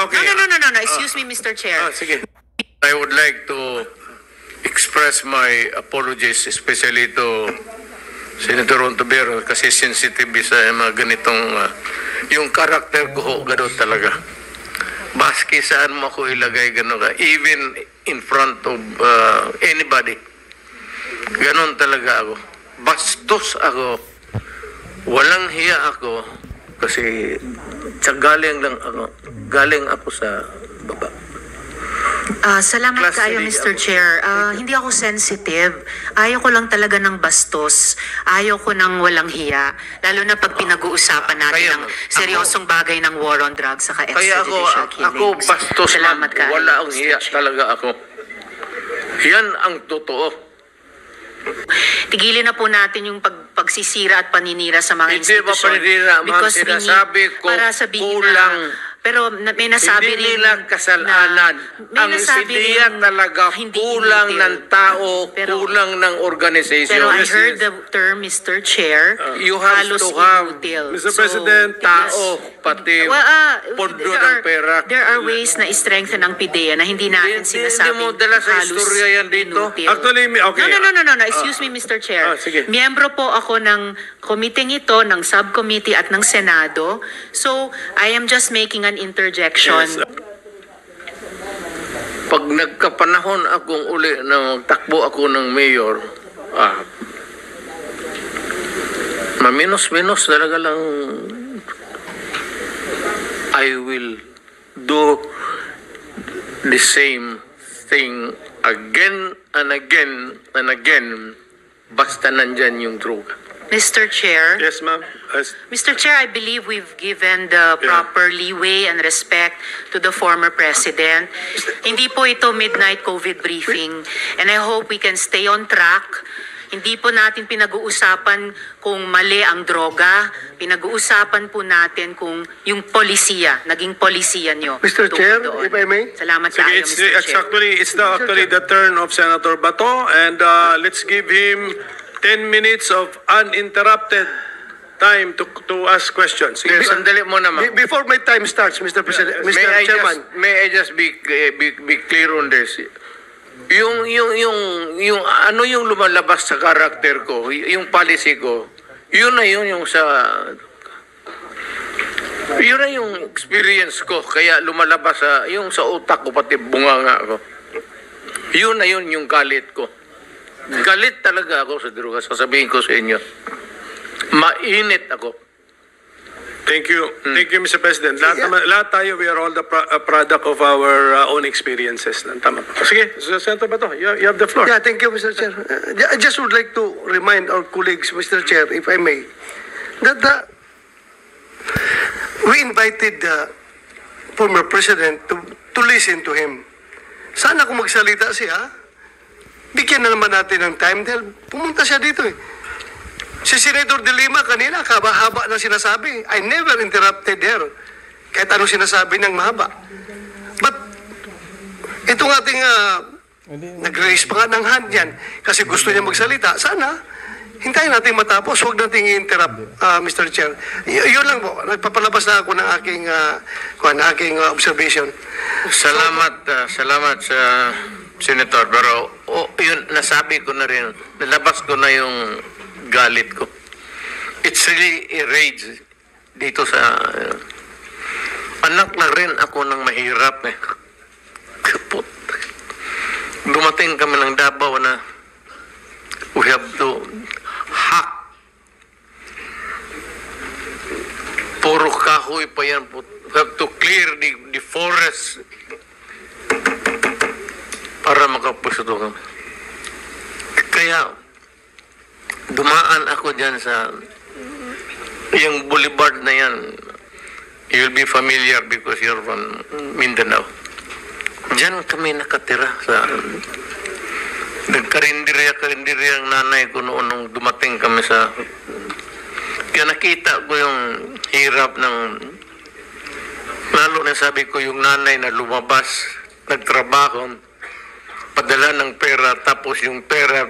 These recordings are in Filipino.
Okay. No. Excuse me, Mr. Chair. Sige. I would like to express my apologies, especially to Senator Ontiveros, kasi sensitive sa mga ganitong, yung karakter ko ho, gano'n talaga. Baski saan mo ako ilagay, gano'n ka, even in front of anybody. Gano'n talaga ako. Bastos ako. Walang hiya ako, kasi galing ako sa baba. Salamat Class kayo, three Mr. ako. Chair. Hindi ako sensitive. Ayaw ko lang talaga ng bastos. Ayaw ko ng walang hiya. Lalo na pag pinag-uusapan natin Kaya ng seryosong bagay ng war on drugs saka Kaya extrajudicial killings. ako bastos Salamat man. kayo, Wala ang Mr. hiya Chair. talaga ako. Yan ang totoo. Tigilin na po natin yung pagsisira at paninira sa mga Hindi ba institusyon. paninira, ma'am? Because we need- Sinasabi ko, para sabihin kulang. pero may nasabi Hindi rin nila kasalanan. may Ang nasabi sidiya rin talaga hindi kulang inutil. ng tao, Pero- kulang ng organization. Pero I heard the term, Mr. Chair, You have halos to have, inutil. Mr. President, tao, pati pondo ng pera. There are ways na i-strengthen ang PIDEA na hindi natin Hindi sinasabing mo dala sa halos istorya yan dito. inutil. Actually, okay. No. Excuse me, Mr. Chair. Sige. Miyembro po ako ng committee ito, ng subcommittee at ng Senado. So, I am just making an interjection. Yes. Pag nagkapanahon akong uli na magtakbo ako ng mayor, maminos-minos talaga lang, I will do the same thing again and again and again, basta nandyan yung droga. Mr. Chair. Yes, ma'am. Mr. Chair, I believe we've given the proper leeway and respect to the former president. Hindi po ito midnight COVID briefing, and I hope we can stay on track. Hindi po natin pinag-uusapan kung mali ang droga. Pinag-uusapan po natin kung yung polisiya, naging polisiya nyo. Mr. tungkol Chair, doon. if I may? Salamat Sige, tayo, Mr. Chair. it's actually the turn of Senator Bato, and let's give him 10 minutes of uninterrupted time to ask questions. Sige, Sandali mo naman. Before my time starts, Mr. President, Mr. Chairman. May I just be clear on this? Yung ano yung lumalabas sa karakter ko, yung policy ko, yun na yung experience ko, kaya lumalabas yung sa utak ko, pati bunganga ko. Yun na yung galit ko. Galit talaga ako sa droga, sasabihin ko sa inyo. Mainit ako. Thank you. Thank you, Mr. President. Lahat tayo, we are all the product of our own experiences. Tama. Sige, Senator Bato, you have the floor. Yeah, thank you, Mr. Chair. I just would like to remind our colleagues, Mr. Chair, if I may, that we invited the former president to listen to him. Sana kung magsalita siya, bigyan na naman natin ng time dahil pumunta siya dito eh. Si Senator De Lima kanina, haba-haba na sinasabi. I never interrupted her. Kahit anong sinasabi ng mahaba. But, itong ating nag-raise pa nga ng hand yan kasi gusto niya magsalita. Sana, hintayin natin matapos. Huwag natin i-interrupt, Mr. Chair. Yun lang po. Nagpapalabas na ako ng aking observation. Salamat sa Senator, pero yun, nasabi ko na rin, nalabas ko na yung galit ko. It's really a rage dito sa anak na rin ako ng mahirap eh. Kaput. Dumating kami ng Davao na we have to hack. Puro kahoy pa yan. We have to clear the forest para makapusto kami. Kaya dumaan ako dyan sa yung boulevard na yan. You'll be familiar because you're from Mindanao. Diyan kami nakatira sa nagkarindirya ang nanay ko noon nung dumating kami sa kaya nakita ko yung hirap ng lalo na sabi ko yung nanay na lumabas nagtrabaho padala ng pera tapos yung pera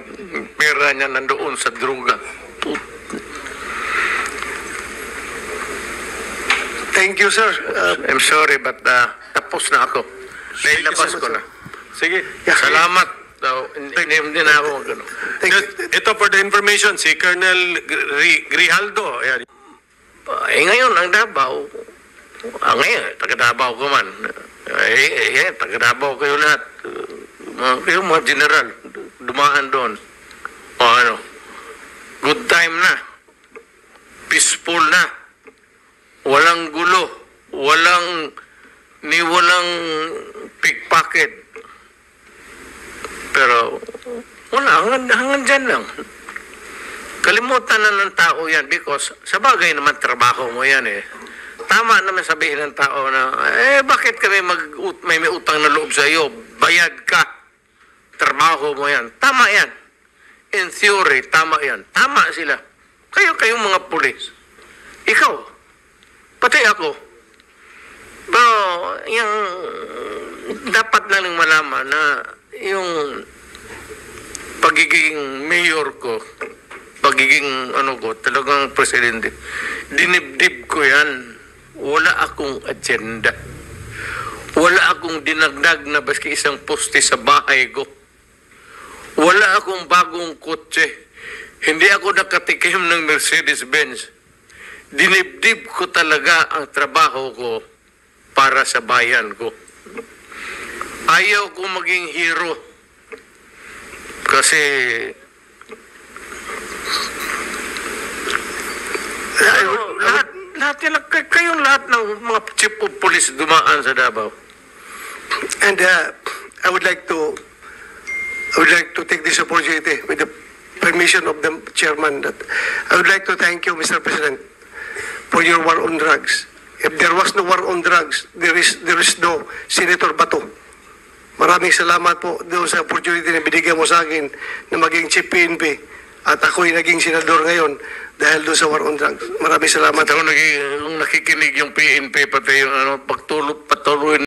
niya nandoon sa droga. Thank you, sir. I'm sorry but tapos tapos na ako. Nailabas ko na. Sige. Salamat daw. Hindi na ako magano. Ito for the information, si Colonel Grijaldo. Ayan. Ngayon, ang Davao, ngayon, taga-Davao ko man. Taga-Davao kayo lahat. Kayo mga general, dumaan doon. O ano, good time na. Peaceful na. Walang gulo. Walang pickpocket. Pero, wala, hanggang dyan lang. Kalimutan na ng tao yan because sa bagay naman trabaho mo yan eh. Tama naman sabihin ng tao na, bakit kami may utang na loob sa iyo? Bayad ka. Trabaho mo yan. Tama yan. In theory, tama yan. Tama sila. Kayong mga pulis. Ikaw. Pati ako. Pero, yung dapat na lang malaman na yung pagiging mayor ko, pagiging talagang presidente, dinibdib ko yan. Wala akong agenda. Wala akong dinagdag na baski isang poste sa bahay ko. Wala akong bagong kotse. Hindi ako nakatikim ng Mercedes-Benz. Dinibdib ko talaga ang trabaho ko para sa bayan ko. Ayaw ko maging hero. Kasi kayong lahat ng mga chief of police dumaan sa Davao. And I would like to take this opportunity with the permission of the chairman that I would like to thank you, Mr. President, for your war on drugs. If there was no war on drugs, there is no Senator Bato. Maraming salamat po doon sa opportunity na binigyan mo sa akin na maging chief PNP at ako'y naging senador ngayon dahil doon sa war on drugs. Maraming salamat. At ako nakikinig yung PNP pati yung patuloy